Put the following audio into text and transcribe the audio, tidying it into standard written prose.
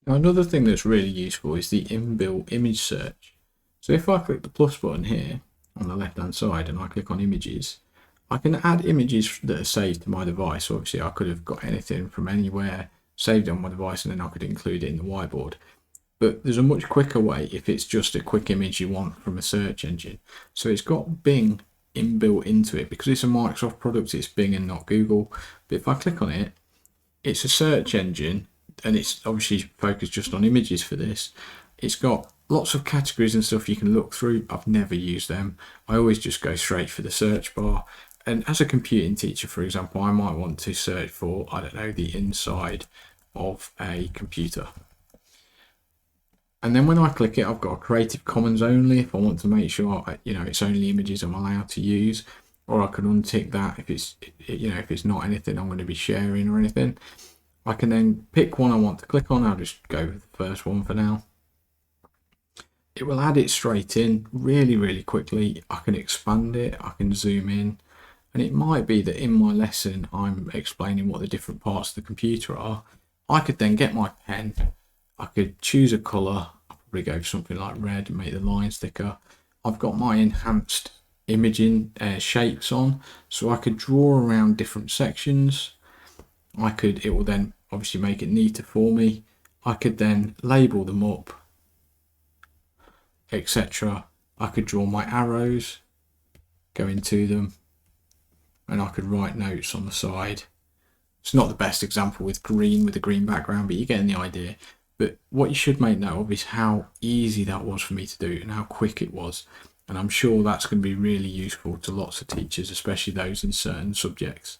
Now another thing that's really useful is the inbuilt image search. So if I click the plus button here on the left hand side and I click on images, I can add images that are saved to my device. Obviously I could have got anything from anywhere saved on my device and then I could include it in the whiteboard. But there's a much quicker way if it's just a quick image you want from a search engine. So it's got Bing inbuilt into it. Because it's a Microsoft product, it's Bing and not Google. But if I click on it, it's a search engine and it's obviously focused just on images for this. It's got lots of categories and stuff you can look through. I've never used them. I always just go straight for the search bar. And as a computing teacher, for example, I might want to search for, I don't know, the inside of a computer. And then when I click it, I've got a Creative Commons only if I want to make sure, it's only images I'm allowed to use, or I can untick that if it's not anything I'm going to be sharing or anything. I can then pick one I want to click on. I'll just go with the first one for now. It will add it straight in really, really quickly. I can expand it, I can zoom in, and it might be that in my lesson I'm explaining what the different parts of the computer are. I could then get my pen, I could choose a colour, I'll probably go for something like red and make the lines thicker. I've got my enhanced imaging shapes on, so I could draw around different sections. It will then obviously make it neater for me. I could then label them up, etc. I could draw my arrows, go into them, and I could write notes on the side. It's not the best example with a green background, but you're getting the idea. But what you should make note of is how easy that was for me to do and how quick it was. And I'm sure that's going to be really useful to lots of teachers, especially those in certain subjects.